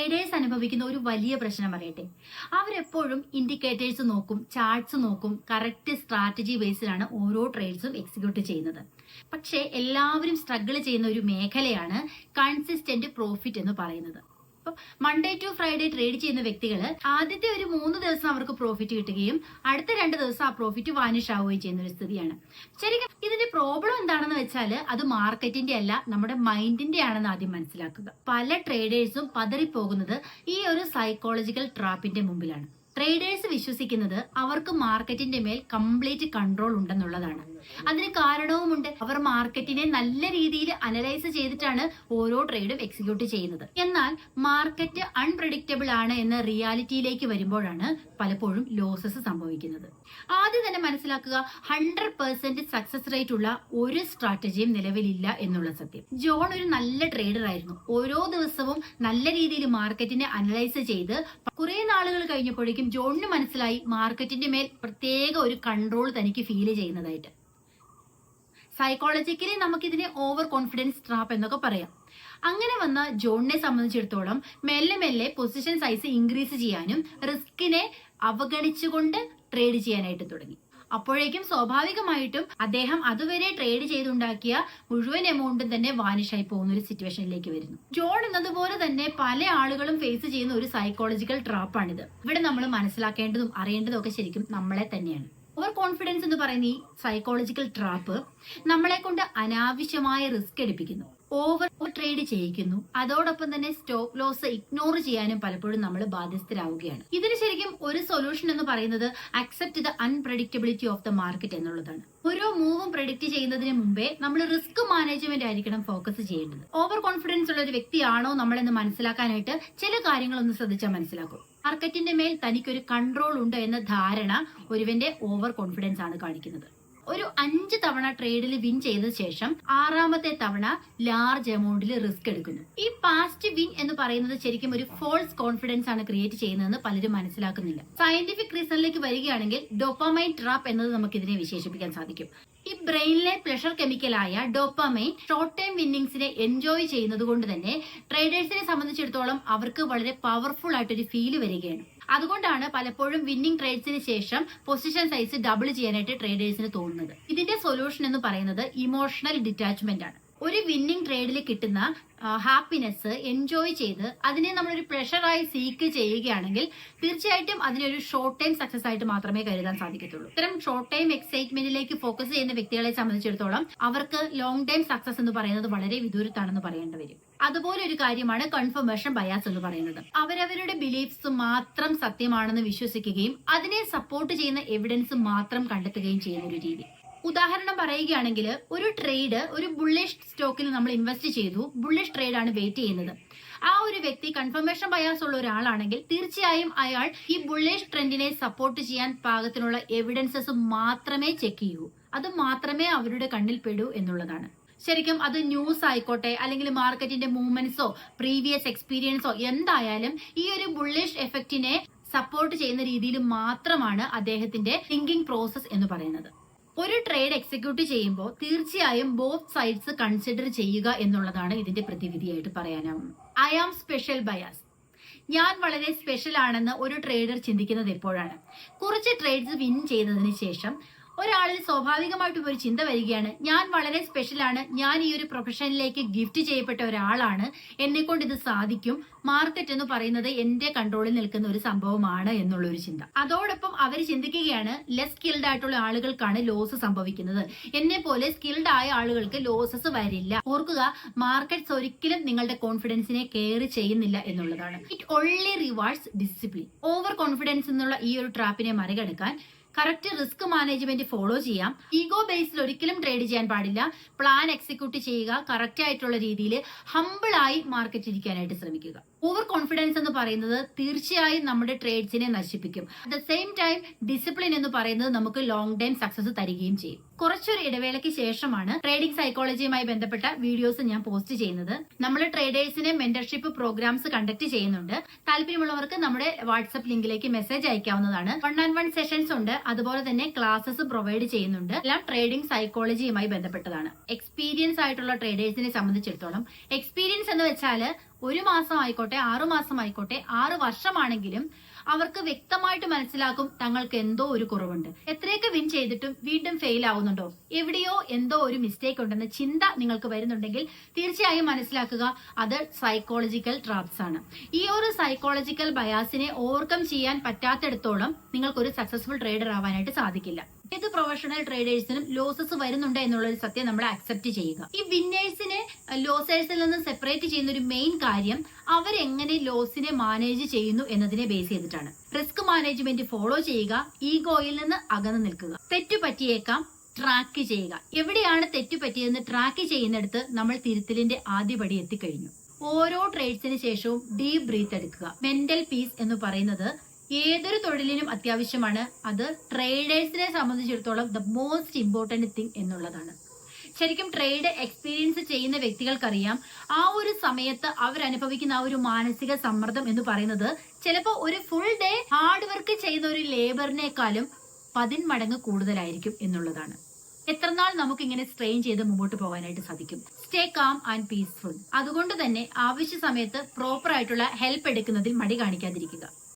Traders അനുഭവിക്കുന്ന ഒരു വലിയ പ്രശ്നം പറയട്ടെ. അവരെപ്പോഴും ഇൻഡിക്കേറ്റേഴ്സ് നോക്കും, ചാർട്ട്സ് നോക്കും, കറക്റ്റ് സ്ട്രാറ്റജി ബേസിലാണ് ഓരോ ട്രേഡ്സും എക്സിക്യൂട്ട് ചെയ്യുന്നത്. പക്ഷേ എല്ലാവരും സ്ട്രഗിൾ ചെയ്യുന്ന ഒരു മേഖലയാണ് കൺസിസ്റ്റന്റ് പ്രോഫിറ്റ് എന്ന് പറയുന്നത്. മൺഡേ ടു ഫ്രൈഡേ ട്രേഡ് ചെയ്യുന്ന വ്യക്തികൾ ആദ്യത്തെ ഒരു 3 ദിവസം അവർക്ക് പ്രോഫിറ്റ് കിട്ടുകയും അടുത്ത 2 ദിവസം ആ പ്രോഫിറ്റ് വാനിഷ് ആവുകയും ചെയ്യുന്ന ഒരു സ്ഥിതിയാണ്. ശരിക്കും ഇതിന്റെ പ്രോബ്ലം എന്താണെന്ന് വെച്ചാൽ അത് മാർക്കറ്റിന്റെ അല്ല, നമ്മുടെ മൈൻഡിന്റെ ആണെന്ന് ആദ്യം മനസ്സിലാക്കുക. പല ട്രേഡേഴ്സും പതറിപ്പോകുന്നത് ഈ ഒരു സൈക്കോളജിക്കൽ ട്രാപ്പിന്റെ മുമ്പിലാണ്. ട്രേഡേഴ്സ് വിശ്വസിക്കുന്നത് അവർക്ക് മാർക്കറ്റിന്റെ മേൽ കംപ്ലീറ്റ് കൺട്രോൾ ഉണ്ടെന്നുള്ളതാണ്. അതിന് കാരണവുമുണ്ട്. അവർ മാർക്കറ്റിനെ നല്ല രീതിയിൽ അനലൈസ് ചെയ്തിട്ടാണ് ഓരോ ട്രേഡും എക്സിക്യൂട്ട് ചെയ്യുന്നത്. എന്നാൽ മാർക്കറ്റ് അൺപ്രഡിക്റ്റബിൾ ആണ് എന്ന റിയാലിറ്റിയിലേക്ക് വരുമ്പോഴാണ് പലപ്പോഴും ലോസസ് സംഭവിക്കുന്നത്. ആദ്യം തന്നെ മനസ്സിലാക്കുക, 100% സക്സസ് റേറ്റ് ഉള്ള ഒരു സ്ട്രാറ്റജിയും നിലവിലില്ല എന്നുള്ള സത്യം. ജോൺ ഒരു നല്ല ട്രേഡർ ആയിരുന്നു. ഓരോ ദിവസവും നല്ല രീതിയിൽ മാർക്കറ്റിനെ അനലൈസ് ചെയ്ത് കുറെ നാളുകൾ കഴിഞ്ഞപ്പോഴേക്കും ജോണിന് മനസ്സിലായി മാർക്കറ്റിന്റെ മേൽ പ്രത്യേക ഒരു കൺട്രോൾ തനിക്ക് ഫീൽ ചെയ്യുന്നതായിട്ട്. സൈക്കോളജിക്കലി നമുക്കിതിനെ ഓവർ കോൺഫിഡൻസ് ട്രാപ്പ് എന്നൊക്കെ പറയാം. അങ്ങനെ വന്ന ജോണിനെ സംബന്ധിച്ചിടത്തോളം മെല്ലെ മെല്ലെ പൊസിഷൻ സൈസ് ഇൻക്രീസ് ചെയ്യാനും റിസ്കിനെ അവഗണിച്ചുകൊണ്ട് ട്രേഡ് ചെയ്യാനായിട്ട് തുടങ്ങി. അപ്പോഴേക്കും സ്വാഭാവികമായിട്ടും അദ്ദേഹം അതുവരെ ട്രേഡ് ചെയ്തുണ്ടാക്കിയ മുഴുവൻ എമൗണ്ടും തന്നെ വാനിഷായി പോകുന്ന ഒരു സിറ്റുവേഷനിലേക്ക് വരുന്നു. ജോൺ എന്നതുപോലെ തന്നെ പല ആളുകളും ഫേസ് ചെയ്യുന്ന ഒരു സൈക്കോളജിക്കൽ ട്രാപ്പാണിത്. ഇവിടെ നമ്മൾ മനസ്സിലാക്കേണ്ടതും അറിയേണ്ടതും ഒക്കെ ശരിക്കും നമ്മളെ തന്നെയാണ്. ഓവർ കോൺഫിഡൻസ് എന്ന് പറയുന്ന ഈ സൈക്കോളജിക്കൽ ട്രാപ്പ് നമ്മളെ കൊണ്ട് അനാവശ്യമായ റിസ്ക് എടുപ്പിക്കുന്നു, ഓവർ ട്രേഡ് ചെയ്യിക്കുന്നു. അതോടൊപ്പം തന്നെ സ്റ്റോപ്പ് ലോസ് ഇഗ്നോർ ചെയ്യാനും പലപ്പോഴും നമ്മൾ ബാധ്യസ്ഥരാവുകയാണ്. ഇതിന് ശരിക്കും ഒരു സൊല്യൂഷൻ എന്ന് പറയുന്നത് accept the unpredictability of the market എന്നുള്ളതാണ്. ഓരോ മൂവും പ്രഡിക്റ്റ് ചെയ്യുന്നതിന് മുമ്പേ നമ്മൾ റിസ്ക് മാനേജ്മെന്റ് ആയിരിക്കണം ഫോക്കസ് ചെയ്യേണ്ടത്. ഓവർ കോൺഫിഡൻസ് ഉള്ള ഒരു വ്യക്തിയാണോ നമ്മളെന്ന് മനസ്സിലാക്കാനായിട്ട് ചില കാര്യങ്ങളൊന്ന് ശ്രദ്ധിച്ചാൽ മനസ്സിലാക്കും. മാർക്കറ്റിന്റെ മേൽ തനിക്കൊരു കൺട്രോൾ ഉണ്ട് എന്ന ധാരണ ഒരുവന്റെ ഓവർ കോൺഫിഡൻസ് ആണ് കാണിക്കുന്നത്. ഒരു 5 തവണ ട്രേഡിൽ വിൻ ചെയ്ത ശേഷം 6ാമത്തെ തവണ ലാർജ് എമൗണ്ടിൽ റിസ്ക് എടുക്കുന്നു. ഈ പാസ്റ്റ് വിൻ എന്ന് പറയുന്നത് ശരിക്കും ഒരു ഫോൾസ് കോൺഫിഡൻസ് ആണ് ക്രിയേറ്റ് ചെയ്യുന്നതെന്ന് പലരും മനസ്സിലാക്കുന്നില്ല. സയന്റിഫിക് റീസണിലേക്ക് വരികയാണെങ്കിൽ ഡോപ്പാമൈൻ ട്രാപ്പ് എന്നത് നമുക്ക് ഇതിനെ വിശേഷിപ്പിക്കാൻ സാധിക്കും. ഈ ബ്രെയിനിലെ പ്ലഷർ കെമിക്കലായ ഡോപ്പാമൈൻ ഷോർട്ട് ടൈം വിന്നിങ്സിനെ എൻജോയ് ചെയ്യുന്നത് കൊണ്ട് തന്നെ ട്രേഡേഴ്സിനെ സംബന്ധിച്ചിടത്തോളം അവർക്ക് വളരെ പവർഫുൾ ആയിട്ടൊരു ഫീല് വരികയാണ്. അതുകൊണ്ടാണ് പലപ്പോഴും വിന്നിംഗ് ട്രേഡ്സിന് ശേഷം പൊസിഷൻ സൈസ് ഡബിൾ ചെയ്യാനായിട്ട് ട്രേഡേഴ്സിന് തോന്നുന്നത്. ഇതിന്റെ സൊല്യൂഷൻ എന്ന് പറയുന്നത് ഇമോഷണൽ ഡിറ്റാച്ച്മെന്റ് ആണ്. ഒരു വിന്നിംഗ് ട്രേഡിൽ കിട്ടുന്ന ഹാപ്പിനെസ് എൻജോയ് ചെയ്ത് അതിനെ നമ്മളൊരു പ്രഷറായി സീക്ക് ചെയ്യുകയാണെങ്കിൽ തീർച്ചയായിട്ടും അതിനൊരു ഷോർട്ട് ടൈം സക്സസ് ആയിട്ട് മാത്രമേ കരുതാൻ സാധിക്കത്തുള്ളൂ. ഇത്തരം ഷോർട്ട് ടൈം എക്സൈറ്റ്മെന്റിലേക്ക് ഫോക്കസ് ചെയ്യുന്ന വ്യക്തികളെ സംബന്ധിച്ചിടത്തോളം അവർക്ക് ലോങ് ടൈം സക്സസ് എന്ന് പറയുന്നത് വളരെ വിദൂരത്താണെന്ന് പറയേണ്ടി വരും. അതുപോലെ ഒരു കാര്യമാണ് കൺഫർമേഷൻ ബയാസ് എന്ന് പറയുന്നത്. അവരവരുടെ ബിലീഫ്സ് മാത്രം സത്യമാണെന്ന് വിശ്വസിക്കുകയും അതിനെ സപ്പോർട്ട് ചെയ്യുന്ന എവിഡൻസ് മാത്രം കണ്ടെത്തുകയും ചെയ്യുന്ന ഒരു രീതി. ഉദാഹരണം പറയുകയാണെങ്കിൽ ഒരു ട്രേഡ്, ഒരു ബുള്ളിഷ് സ്റ്റോക്കിൽ നമ്മൾ ഇൻവെസ്റ്റ് ചെയ്തു, ബുള്ളിഷ് ട്രേഡ് ആണ് വെയിറ്റ് ചെയ്യുന്നത്. ആ ഒരു വ്യക്തി കൺഫർമേഷൻ ബയാസ് ഉള്ള ഒരാളാണെങ്കിൽ തീർച്ചയായും അയാൾ ഈ ബുള്ളിഷ് ട്രെൻഡിനെ സപ്പോർട്ട് ചെയ്യാൻ പാകത്തിനുള്ള എവിഡൻസസ് മാത്രമേ ചെക്ക് ചെയ്യൂ. അത് മാത്രമേ അവരുടെ കണ്ണിൽ പെടൂ എന്നുള്ളതാണ്. ശരിക്കും അത് ന്യൂസ് ആയിക്കോട്ടെ, അല്ലെങ്കിൽ മാർക്കറ്റിന്റെ മൂവ്മെന്റ്സോ പ്രീവിയസ് എക്സ്പീരിയൻസോ എന്തായാലും ഈ ഒരു ബുള്ളിഷ് എഫക്റ്റിനെ സപ്പോർട്ട് ചെയ്യുന്ന രീതിയിൽ മാത്രമാണ് അദ്ദേഹത്തിന്റെ തിങ്കിങ് പ്രോസസ് എന്ന് പറയുന്നത്. ഒരു ട്രേഡ് എക്സിക്യൂട്ട് ചെയ്യുമ്പോൾ തീർച്ചയായും ബോത്ത് സൈഡ്സ് കൺസിഡർ ചെയ്യുക എന്നുള്ളതാണ് ഇതിന്റെ പ്രതിവിധിയായിട്ട് പറയാനാവുന്നത്. I am special bias. ഞാൻ വളരെ സ്പെഷ്യൽ ആണെന്ന് ഒരു ട്രേഡർ ചിന്തിക്കുന്നത് എപ്പോഴാണ്? കുറച്ച് ട്രേഡ്സ് വിൻ ചെയ്തതിന് ശേഷം ഒരാളിൽ സ്വാഭാവികമായിട്ടും ഒരു ചിന്ത വരികയാണ്, ഞാൻ വളരെ സ്പെഷ്യലാണ്, ഞാൻ ഈ ഒരു പ്രൊഫഷനിലേക്ക് ഗിഫ്റ്റ് ചെയ്യപ്പെട്ട ഒരാളാണ്, എന്നെ കൊണ്ട് ഇത് സാധിക്കും, മാർക്കറ്റ് എന്ന് പറയുന്നത് എന്റെ കൺട്രോളിൽ നിൽക്കുന്ന ഒരു സംഭവമാണ് എന്നുള്ള ഒരു ചിന്ത. അതോടൊപ്പം അവർ ചിന്തിക്കുകയാണ്, ലെസ് സ്കിൽഡ് ആയിട്ടുള്ള ആളുകൾക്കാണ് ലോസ് സംഭവിക്കുന്നത്, എന്നെ പോലെ സ്കിൽഡ് ആയ ആളുകൾക്ക് ലോസസ് വരില്ല. ഓർക്കുക, മാർക്കറ്റ്സ് ഒരിക്കലും നിങ്ങളുടെ കോൺഫിഡൻസിനെ കെയർ ചെയ്യുന്നില്ല എന്നുള്ളതാണ്. It only rewards discipline. Over confidence എന്നുള്ള ഈ ഒരു ട്രാപ്പിനെ മറികടക്കാൻ കറക്റ്റ് റിസ്ക് മാനേജ്മെന്റ് ഫോളോ ചെയ്യാം. ഈഗോ ബേസിൽ ഒരിക്കലും ട്രേഡ് ചെയ്യാൻ പാടില്ല. പ്ലാൻ എക്സിക്യൂട്ട് ചെയ്യുക. കറക്റ്റ് ആയിട്ടുള്ള രീതിയിൽ ഹംബിൾ ആയി മാർക്കറ്റ് ഇരിക്കാനായിട്ട് ശ്രമിക്കുക. ഓവർ കോൺഫിഡൻസ് എന്ന് പറയുന്നത് തീർച്ചയായും നമ്മുടെ ട്രേഡ്സിനെ നശിപ്പിക്കും. At the same time discipline എന്ന് പറയുന്നത് നമുക്ക് ലോങ് ടൈം സക്സസ് തരികയും ചെയ്യും. കുറച്ചൊരു ഇടവേളയ്ക്ക് ശേഷമാണ് ട്രേഡിംഗ് സൈക്കോളജിയുമായി ബന്ധപ്പെട്ട വീഡിയോസ് ഞാൻ പോസ്റ്റ് ചെയ്യുന്നത്. നമ്മൾ ട്രേഡേഴ്സിനെ മെന്റർഷിപ്പ് പ്രോഗ്രാംസ് കണ്ടക്ട് ചെയ്യുന്നുണ്ട്. താല്പര്യമുള്ളവർക്ക് നമ്മുടെ വാട്സ്ആപ്പ് ലിങ്കിലേക്ക് മെസ്സേജ് അയക്കാവുന്നതാണ്. 1-on-1 സെഷൻസ് ഉണ്ട്. അതുപോലെ തന്നെ ക്ലാസ്സസ് പ്രൊവൈഡ് ചെയ്യുന്നുണ്ട്. എല്ലാം ട്രേഡിംഗ് സൈക്കോളജിയുമായി ബന്ധപ്പെട്ടതാണ്. എക്സ്പീരിയൻസ് ആയിട്ടുള്ള ട്രേഡേഴ്സിനെ സംബന്ധിച്ചിടത്തോളം എക്സ്പീരിയൻസ് എന്ന് വെച്ചാൽ 1 മാസം ആയിക്കോട്ടെ, 6 മാസം ആയിക്കോട്ടെ, 6 വർഷമാണെങ്കിലും അവർക്ക് വ്യക്തമായിട്ട് മനസ്സിലാക്കും തങ്ങൾക്ക് എന്തോ ഒരു കുറവുണ്ട്. എത്രയൊക്കെ വിൻ ചെയ്തിട്ടും വീണ്ടും ഫെയിൽ ആവുന്നുണ്ടോ, എവിടെയോ എന്തോ ഒരു മിസ്റ്റേക്ക് ഉണ്ടെന്ന ചിന്ത നിങ്ങൾക്ക് വരുന്നുണ്ടെങ്കിൽ തീർച്ചയായും മനസ്സിലാക്കുക, അത് സൈക്കോളജിക്കൽ ട്രാപ്സ് ആണ്. ഈ ഒരു സൈക്കോളജിക്കൽ ബയാസിനെ ഓവർകം ചെയ്യാൻ പറ്റാത്തിടത്തോളം നിങ്ങൾക്കൊരു സക്സസ്ഫുൾ ട്രേഡർ ആവാനായിട്ട് സാധിക്കില്ല. ഏത് പ്രൊഫഷണൽ ട്രേഡേഴ്സിനും ലോസസ് വരുന്നുണ്ട് എന്നുള്ള ഒരു സത്യം നമ്മൾ അക്സെപ്റ്റ് ചെയ്യുക. ഈ വിന്നേഴ്സിനെ ലോസേഴ്സിൽ നിന്ന് സെപ്പറേറ്റ് ചെയ്യുന്ന ഒരു മെയിൻ കാര്യം അവരെങ്ങനെ ലോസിനെ മാനേജ് ചെയ്യുന്നു എന്നതിനെ ബേസ് ചെയ്തിട്ടാണ്. റിസ്ക് മാനേജ്മെന്റ് ഫോളോ ചെയ്യുക, ഈഗോയിൽ നിന്ന് അകന്നു നിൽക്കുക. തെറ്റുപറ്റിയേക്കാം, ട്രാക്ക് ചെയ്യുക. എവിടെയാണ് തെറ്റുപറ്റിയതെന്ന് ട്രാക്ക് ചെയ്യുന്നിടത്ത് നമ്മൾ തിരുത്തലിന്റെ ആദ്യപടി എത്തിക്കഴിഞ്ഞു. ഓരോ ട്രേഡ്സിന് ശേഷവും ഡീപ് ബ്രീത്ത് എടുക്കുക. മെന്റൽ പീസ് എന്ന് പറയുന്നത് ഏതൊരു തൊഴിലിനും അത്യാവശ്യമാണ്. അത് ട്രേഡേഴ്സിനെ സംബന്ധിച്ചിടത്തോളം ദ മോസ്റ്റ് ഇമ്പോർട്ടന്റ് തിങ് എന്നുള്ളതാണ്. ശരിക്കും ട്രേഡ് എക്സ്പീരിയൻസ് ചെയ്യുന്ന വ്യക്തികൾക്കറിയാം ആ ഒരു സമയത്ത് അവരനുഭവിക്കുന്ന ആ ഒരു മാനസിക സമ്മർദ്ദം എന്ന് പറയുന്നത് ചിലപ്പോൾ ഒരു ഫുൾ ഡേ ഹാർഡ് വർക്ക് ചെയ്യുന്ന ഒരു ലേബറിനേക്കാളും 10 മടങ്ങ് കൂടുതലായിരിക്കും എന്നുള്ളതാണ്. എത്രനാൾ നമുക്ക് ഇങ്ങനെ സ്ട്രെയിൻ ചെയ്ത് മുമ്പോട്ട് പോകാനായിട്ട് സാധിക്കും? Stay calm and peaceful. അതുകൊണ്ട് തന്നെ ആവശ്യ സമയത്ത് പ്രോപ്പർ ആയിട്ടുള്ള ഹെൽപ്പ് എടുക്കുന്നതിൽ മടി കാണിക്കാതിരിക്കുക.